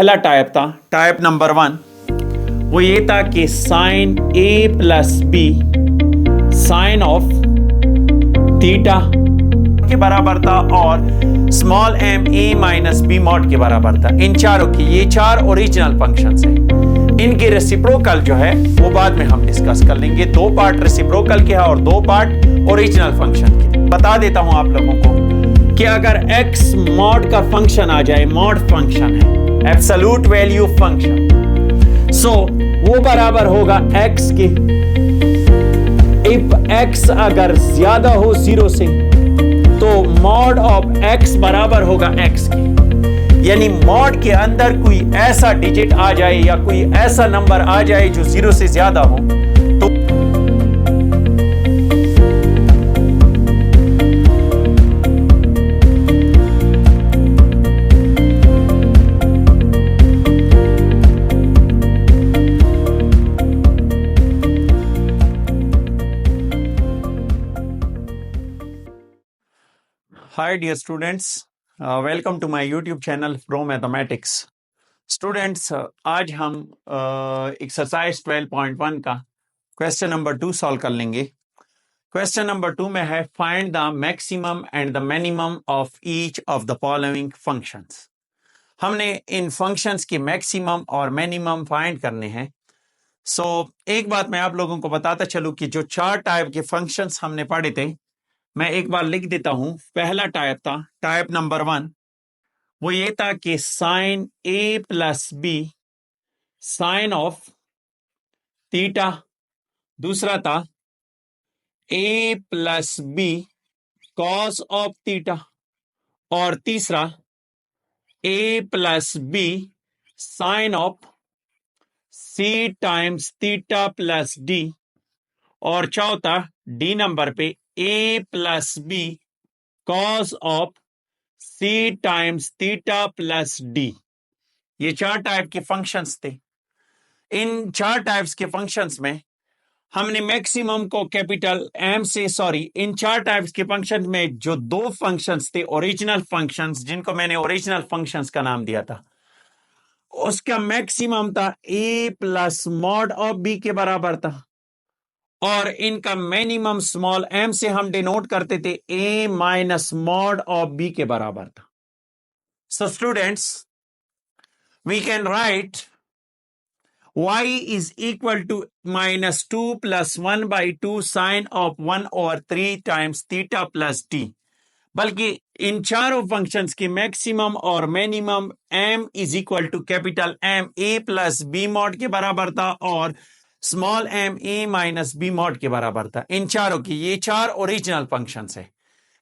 पहला टाइप था, type number 1, वो ये था कि sine A plus B sine of theta के बराबर था और small M A minus B mod के बराबर था। इन चारों की, ये चार ओरिजिनल फंक्शंस हैं। इनके रेसिप्रोकल जो है वो बाद में हम डिस्कस कर लेंगे। 2 पार्ट रेसिप्रोकल के हैं और 2 पार्ट ओरिजिनल फंक्शन के। बता देता हूं आप लोगों को कि अगर x मॉड का फंक्शन आ जाए, मॉड फंक्शन है, एब्सोल्यूट वैल्यू फंक्शन, सो वो बराबर होगा x के। इफ x अगर ज्यादा हो 0 से तो मॉड ऑफ x बराबर होगा x के। यानी मॉड के अंदर कोई ऐसा डिजिट आ जाए या कोई ऐसा नंबर आ जाए जो 0 से ज्यादा हो तो Hi dear students, welcome to my YouTube channel Pro Mathematics. Students, आज हम एक्सरसाइज 12.1 का क्वेश्चन नंबर 2 सॉल्व कर लेंगे। क्वेश्चन नंबर 2 में है find the maximum and the minimum of each of the following functions. हमने इन फंक्शंस के मैक्सिमम और मिनिमम फाइंड करने हैं। सो एक बात मैं आप लोगों को बताता चलूं कि जो 4 टाइप के फंक्शंस हमने पढ़े थे, मैं एक बार लिख देता हूं। पहला टाइप था, टाइप नंबर 1, वो ये था कि sine A plus B sine of theta. दूसरा था A plus B cos of theta. और तीसरा A plus B sine of C times theta plus D. और चौथा डी नंबर पे A plus B cos of C times theta plus D. ये 4 type के functions थे। इन 4 टाइप्स के functions में हमने मैक्सिमम को कैपिटल एम से, इन 4 टाइप्स के फंक्शंस में जो 2 फंक्शंस थे ओरिजिनल फंक्शंस, जिनको मैंने ओरिजिनल फंक्शंस का नाम दिया था, उसका मैक्सिमम था A plus mod of B के बराबर था और इनका मिनिमम स्मॉल एम से हम डिनोट करते थे A minus mod of B के बराबर था। So students, we can write y is equal to minus 2 plus 1 by 2 sine of 1 over 3 times theta plus d। बल्कि इन चारों फंक्शंस के मैक्सिमम और minimum m is equal to capital M a plus B mod के बराबर था और small m a minus B mod के बराबर था। इन चारों की, ये 4 ओरिजिनल फंक्शंस है।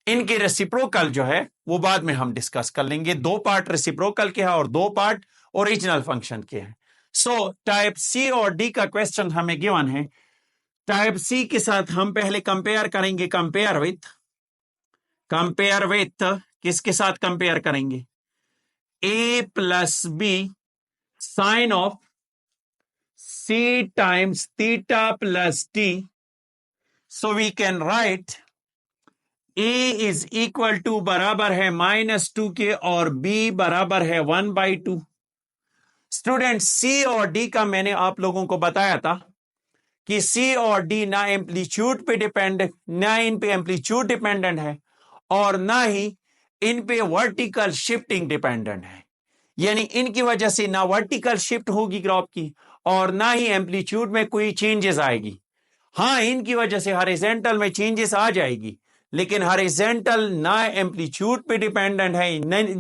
इनके रेसिप्रोकल जो है वो बाद में हम डिस्कस कर लेंगे। 2 पार्ट रेसिप्रोकल के हैं और 2 पार्ट ओरिजिनल फंक्शन के हैं। सो टाइप सी और डी का क्वेश्चन हमें गिवन है। टाइप सी के साथ हम पहले कंपेयर करेंगे। कंपेयर विथ किसके साथ कंपेयर करेंगे? A plus B sine of C times theta plus D. So we can write A is equal to बराबर है -2 के और बी बराबर है 1/2। स्टूडेंट, सी और डी का मैंने आप लोगों को बताया था कि सी और डी ना एम्पलीट्यूड पे डिपेंड, ना इन पे एम्पलीट्यूड डिपेंडेंट है और ना ही इन पे वर्टिकल शिफ्टिंग डिपेंडेंट है। यानी इनकी वजह से ना वर्टिकल शिफ्ट होगी ग्राफ की और ना ही एम्पलीट्यूड में कोई चेंजेस आएगी। हाँ, इनकी वजह से हॉरिजॉन्टल में चेंजेस आ जाएगी, लेकिन हॉरिजॉन्टल ना एम्पलीट्यूड पे डिपेंडेंट है,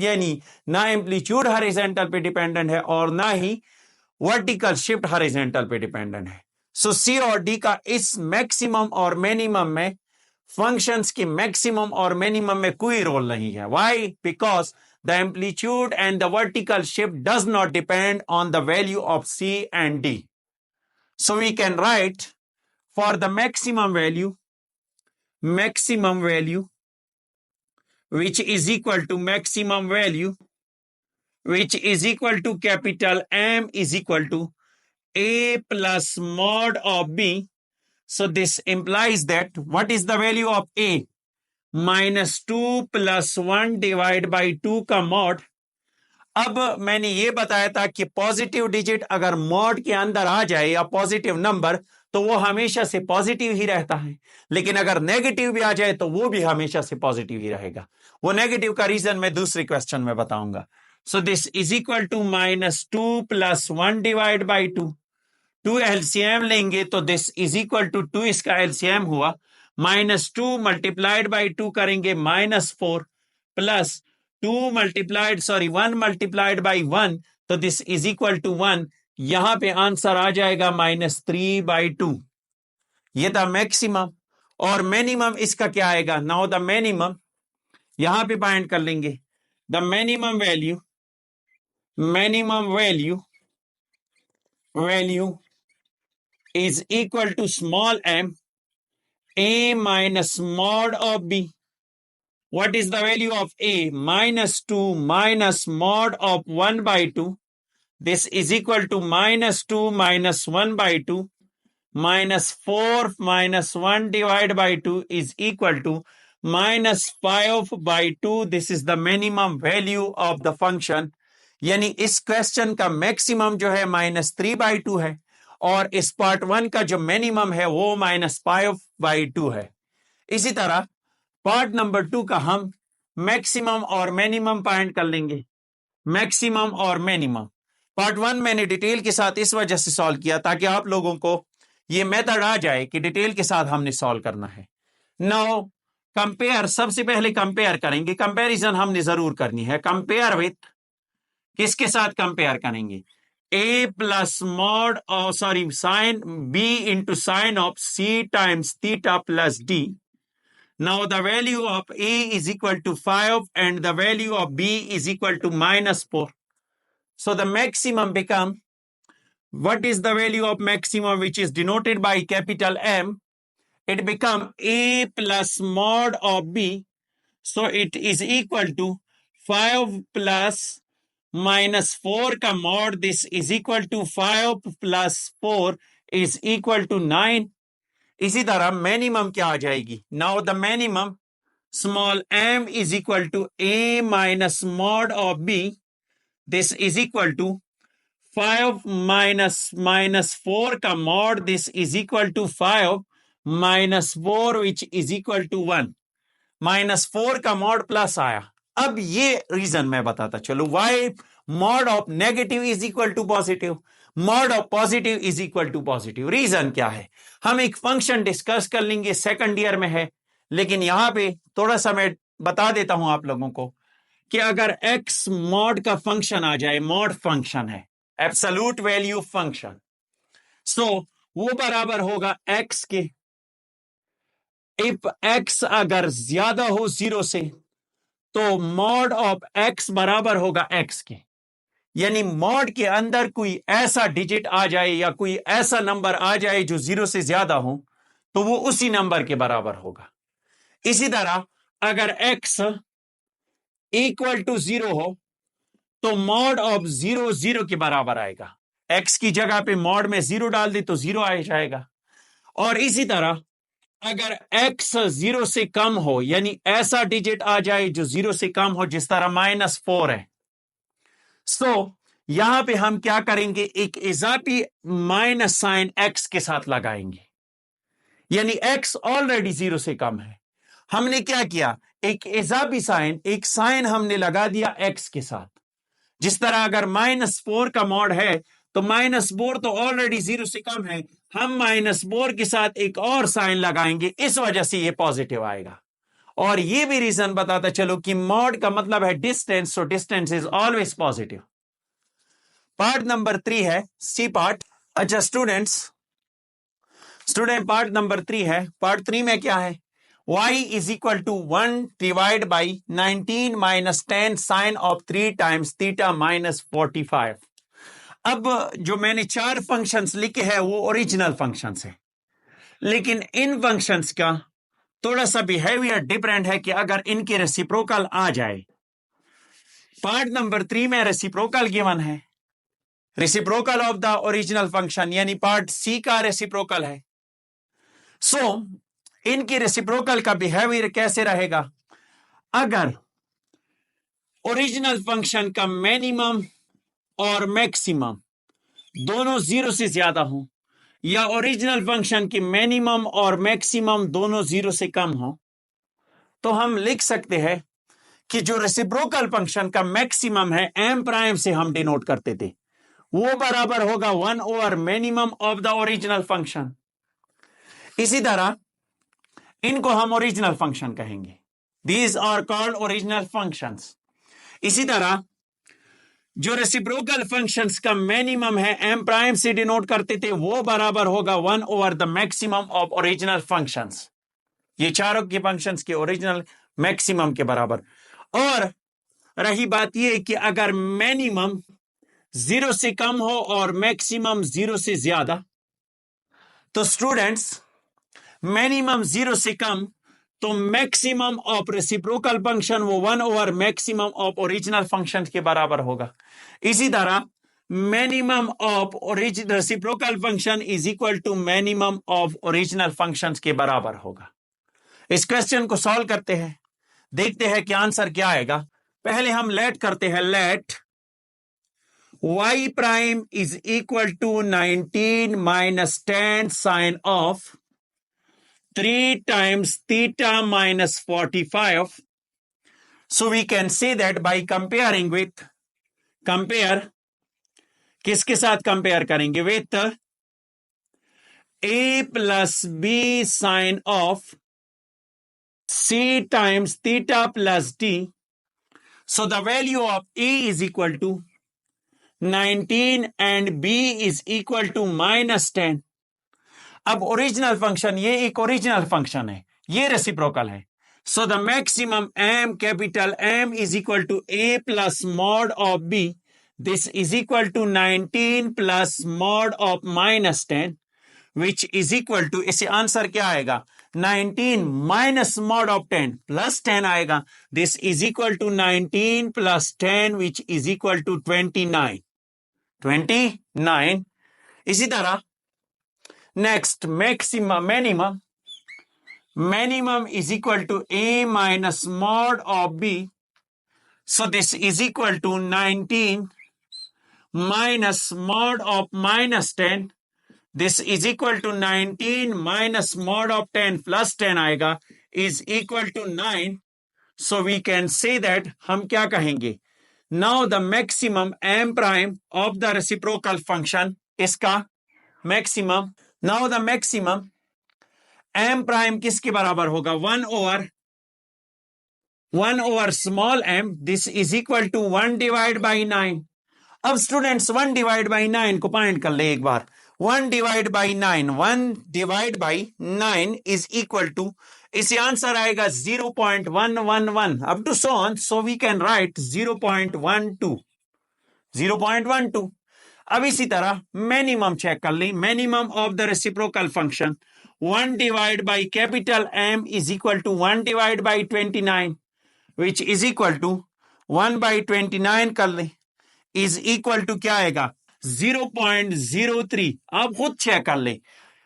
यानी ना एम्पलीट्यूड हॉरिजॉन्टल पे डिपेंडेंट है और ना ही वर्टिकल शिफ्ट हॉरिजॉन्टल पे डिपेंडेंट है। सो सी और डी का इस मैक्सिमम और मिनिमम में, फंक्शंस के मैक्सिमम और मिनिमम में कोई रोल नहीं है। Why? Because the amplitude and the vertical shift does not depend on the value of C and D. So we can write for the maximum value which is equal to maximum value which is equal to capital M is equal to A plus mod of B. So this implies that what is the value of A? -2 plus 1 divided by 2 का mod अब मैंने ये बताया था कि positive digit अगर mod के अंदर आ जाए या पॉजिटिव नंबर तो वो हमेशा से पॉजिटिव ही रहता है, लेकिन अगर नेगेटिव भी आ जाए तो वो भी हमेशा से पॉजिटिव ही रहेगा। वो नेगेटिव का रीजन मैं दूसरे क्वेश्चन में बताऊंगा। So this is equal to -2 + 1 divide by 2। 2 LCM लेंगे तो दिस इज इक्वल टू 2 इसका एलसीएम हुआ, -2 मल्टीप्लाइड बाई 2 करेंगे -4 प्लस 2 मल्टीप्लाइड 1 मल्टीप्लाइड बाई 1 तो दिस इज इक्वल टू 1। यहां पे आंसर आ जाएगा -3/2। ये था मैक्सिमम। और मिनिमम इसका क्या आएगा? नाउ द मिनिमम यहां पे फाइंड कर लेंगे। The minimum value is equal to small m a minus mod of b. What is the value of a? -2 minus mod of 1/2. This is equal to -2 minus 1/2 minus 4 minus 1 divided by 2 is equal to -5/2. This is the minimum value of the function. यानी इस question का maximum जो है -3/2 है और इस part 1 का जो मिनिमम है वो -5/2 है। इसी तरह पार्ट नंबर 2 का हम मैक्सिमम और मिनिमम फाइंड कर लेंगे। मैक्सिमम और मिनिमम पार्ट 1 मैंने डिटेल के साथ इस वजह से सॉल्व किया ताकि आप लोगों को ये मेथड आ जाए कि डिटेल के साथ हमने सॉल्व करना है। नाउ कंपेयर, सबसे पहले कंपेयर करेंगे। कंपैरिजन हमने जरूर करनी है। कंपेयर विथ, किसके साथ कंपेयर करेंगे? a plus mod sine b into sine of c times theta plus d. Now the value of a is equal to 5 and the value of b is equal to -4. So the maximum become, what is the value of maximum which is denoted by capital M? It become a plus mod of b. So it is equal to 5 plus -4 का mod, this is equal to 5 plus 4 is equal to 9. इसी तरह minimum क्या आ जाएगी? Now the minimum small m is equal to a minus mod of b. This is equal to 5 minus -4 का mod, this is equal to 5 minus 4 which is equal to 1. -4 का mod plus आया। अब ये reason मैं बताता चलो why mod of negative is equal to positive, mod of positive is equal to positive. Reason क्या है? हम एक फंक्शन डिस्कस कर लेंगे, सेकंड ईयर में है, लेकिन यहां पे थोड़ा सा मैं बता देता हूं आप लोगों को कि अगर x मॉड का फंक्शन आ जाए, मॉड फंक्शन है, एब्सोल्यूट वैल्यू फंक्शन, सो वो बराबर होगा x के। इफ x अगर ज्यादा हो 0 से तो मॉड ऑफ x बराबर होगा x के। यानी मॉड के अंदर कोई ऐसा डिजिट आ जाए या कोई ऐसा नंबर आ जाए जो 0 से ज्यादा हो तो वो उसी नंबर के बराबर होगा। इसी तरह अगर x इक्वल टू 0 हो तो मॉड ऑफ 0 0 के बराबर आएगा। x की जगह पे मॉड में 0 डाल दे तो 0 आ जाएगा। और इसी तरह अगर x 0 से कम हो, यानी ऐसा डिजिट आ जाए जो 0 से कम हो, जिस तरह -4 है, सो यहां पे हम क्या करेंगे? एक इजाफी माइनस साइन x के साथ लगाएंगे। यानी x ऑलरेडी 0 से कम है, हमने क्या किया? एक इजाफी साइन, एक साइन हमने लगा दिया x के साथ। जिस तरह अगर -4 का मॉड है तो -4 तो ऑलरेडी 0 से कम है, हम -4 के साथ एक और साइन लगाएंगे, इस वजह से ये पॉजिटिव आएगा। और ये भी रीजन बताता चलो कि मॉड का मतलब है distance, so distance is always positive. Part number 3 है सी पार्ट। अच्छा स्टूडेंट पार्ट नंबर 3 है। पार्ट 3 में क्या है? y is equal to 1 divide by 19 minus 10 sine of 3 times theta minus 45। अब जो मैंने 4 फंक्शंस लिखे हैं वो ओरिजिनल फंक्शंस हैं, लेकिन इन फंक्शंस का थोड़ा सा बिहेवियर डिफरेंट है कि अगर इनके रेसिप्रोकल आ जाए। पार्ट नंबर 3 में रेसिप्रोकल गिवन है, reciprocal of the original function, यानी पार्ट सी का रेसिप्रोकल है। सो इनकी रेसिप्रोकल का बिहेवियर कैसे रहेगा? अगर ओरिजिनल फंक्शन का मिनिमम और मैक्सिमम दोनों जीरो से ज्यादा हो, या ओरिजिनल फंक्शन की मिनिमम और मैक्सिमम दोनों जीरो से कम हो, तो हम लिख सकते हैं कि जो रेसिप्रोकल फंक्शन का मैक्सिमम है एम प्राइम से हम डिनोट करते थे, वो बराबर होगा 1 over minimum of the original function. इसी तरह इनको हम ओरिजिनल फंक्शन कहेंगे, these are called original functions. इसी तरह जो रेसिप्रोकल फंक्शंस का मिनिमम है एम प्राइम से डिनोट करते थे, वो बराबर होगा 1 over the maximum of original functions. ये चारों के फंक्शंस के ओरिजिनल मैक्सिमम के बराबर। और रही बात ये कि अगर मिनिमम जीरो से कम हो और मैक्सिमम जीरो से ज्यादा, तो स्टूडेंट्स मिनिमम जीरो से कम तो मैक्सिमम ऑफ रेसिप्रोकल फंक्शन वो 1 over maximum of original function के बराबर होगा। इसी तरह minimum of reciprocal function is equal to minimum of original function के बराबर होगा। इस क्वेश्चन को सॉल्व करते हैं, देखते हैं कि आंसर क्या आएगा। पहले हम लेट करते हैं, let y prime is equal to 19 minus 10 sine of 3 times theta minus 45. So we can say that by comparing with, compare किसके साथ कंपेयर करेंगे, with a plus b sin of c times theta plus d. So the value of a is equal to 19 and b is equal to minus 10. अब original function, ये एक original function है, ये reciprocal है। So the maximum M, capital M is equal to A plus mod of B, this is equal to 19 plus mod of minus 10, which is equal to, इसे answer क्या आएगा, 19 minus mod of 10 plus 10 आएगा, this is equal to 19 plus 10 which is equal to 29। इसी तरह next maximum, minimum is equal to a minus mod of b, so this is equal to 19 minus mod of minus 10, this is equal to 19 minus mod of 10 plus 10 आएगा, is equal to 9. So we can say that हम क्या कहेंगे, now the maximum m prime of the reciprocal function, इसका maximum, now the maximum m prime किसके बराबर होगा, 1 over small m, this is equal to 1 divided by 9. अब students 1 divided by 9 को point कर ले एक बार, 1 divided by 9 is equal to, इसे आंसर आएगा 0.111 up to so on, so we can write 0.12. अब इसी तरह मिनिमम चेक कर लें, minimum of the reciprocal function 1 divided by capital M is equal to 1 divided by 29, which is equal to 1 by 29 कर लें, is equal to क्या आएगा, 0.03. आप खुद चेक कर लें,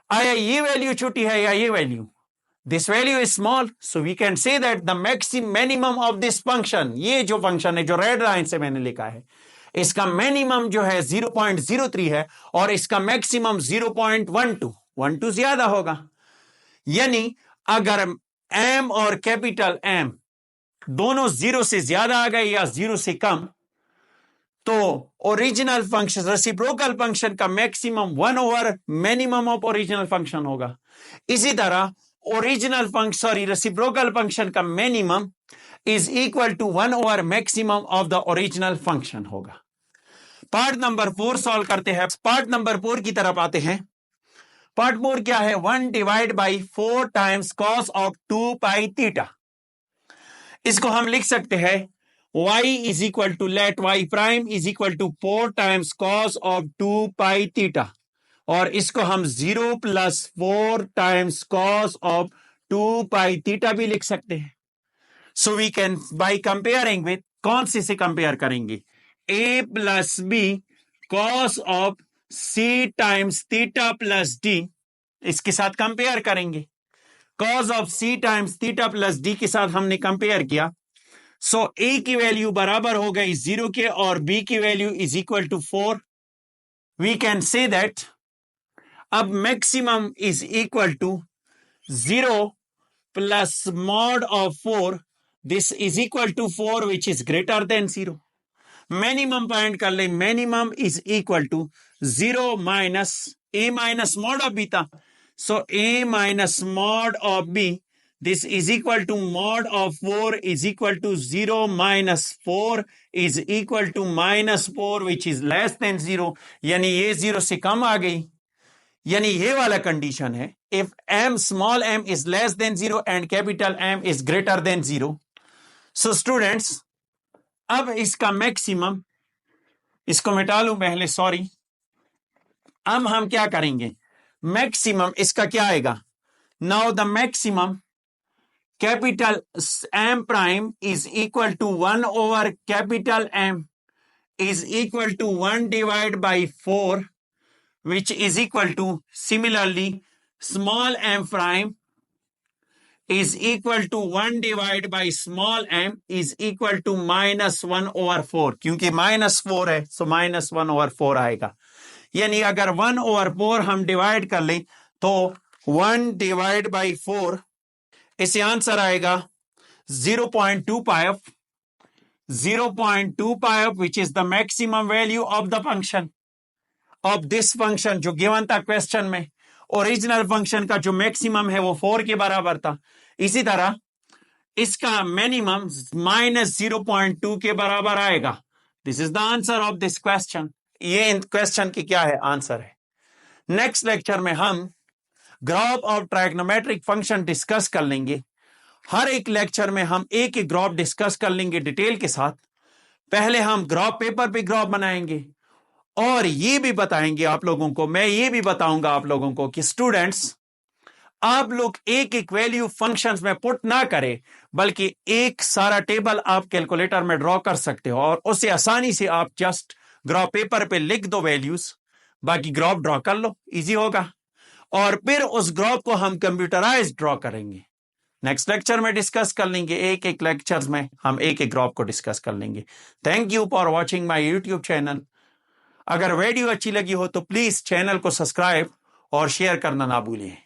आया ये वैल्यू छोटी है या ये value, this value is small, so we can say that the minimum of this function, ये जो फंक्शन है जो रेड लाइन से मैंने लिखा है, इसका मिनिमम जो है 0.03 है और इसका मैक्सिमम 0.12 ज्यादा होगा। यानी अगर m और कैपिटल M दोनों जीरो से ज्यादा आ गए या जीरो से कम, तो ओरिजिनल फंक्शन, रेसिप्रोकल फंक्शन का maximum 1 over minimum of original function होगा। इसी तरह original function, sorry, reciprocal function का minimum is equal to 1 over maximum of the original function होगा। पार्ट नंबर 4 सॉल्व करते हैं, पार्ट नंबर 4 की तरफ आते हैं। पार्ट 4 क्या है, 1 divide by 4 times cos of 2 pi theta. इसको हम लिख सकते हैं y is equal to, let y prime is equal to 4 times cos of 2 pi theta, और इसको हम 0 plus 4 times cos of 2 pi theta भी लिख सकते हैं। So we can by comparing with, कौन से कंपेयर करेंगे, a plus B cos of c times theta plus d, इसके साथ कंपेयर करेंगे। Cos of c times theta plus d के साथ हमने कंपेयर किया, सो ए की वैल्यू बराबर हो गई 0 के और बी की value is equal to 4. We can say that अब maximum is equal to 0 plus mod of 4. This is equal to 4, which is greater than 0. Minimum point कर ले, minimum is equal to 0 minus a minus mod of beta. So a minus mod of b, this is equal to mod of 4 is equal to 0 minus 4 is equal to minus 4, which is less than 0. यानी ये 0 से कम आ गई. यानी ये वाला condition है, if m small m is less than 0 and capital M is greater than 0. So students, अब इसका मैक्सिमम, इसको मिटा लूं पहले, सॉरी. अब हम क्या करेंगे, मैक्सिमम इसका क्या आएगा. Now the maximum capital M prime is equal to 1 over capital M is equal to 1 divide by 4, which is equal to, similarly, small m prime is equal to 1 divided by small m is equal to minus 1 over 4. क्योंकि minus 4 है, so minus 1 over 4 आएगा. यानी अगर 1 over 4 हम divide कर लें तो 1 divide by 4, इसे आंसर आएगा 0.25. 0.25, which is the maximum value of the function. Of this function जो गिवन था क्वेश्चन में. ओरिजिनल फंक्शन का जो मैक्सिमम है वो 4 के बराबर था. इसी तरह इसका मिनिमम माइनस 0.2 के बराबर आएगा. This is the answer of this question. ये क्वेश्चन की क्या है, आंसर है. नेक्स्ट लेक्चर में हम graph of trigonometric function discuss कर लेंगे. हर एक लेक्चर में हम एक एक ग्राफ डिस्कस कर लेंगे डिटेल के साथ. पहले हम ग्राफ पेपर पे ग्राफ बनाएंगे और ये भी बताएंगे आप लोगों को, मैं ये भी बताऊंगा आप लोगों को कि स्टूडेंट्स, आप लोग एक एक वैल्यू फंक्शंस में पुट ना करें, बल्कि एक सारा टेबल आप कैलकुलेटर में ड्रॉ कर सकते हो और उससे आसानी से आप जस्ट ग्राफ पेपर पे लिख दो वैल्यूज, बाकी ग्राफ ड्रॉ कर लो, इजी होगा. और फिर उस ग्राफ को हम कंप्यूटराइज ड्रॉ करेंगे. नेक्स्ट लेक्चर में डिस्कस कर लेंगे, एक एक लेक्चर्स में हम एक एक ग्राफ को डिस्कस कर लेंगे. Thank you for watching my YouTube channel. अगर वीडियो अच्छी लगी हो तो प्लीज चैनल को सब्सक्राइब और शेयर करना ना भूलिए.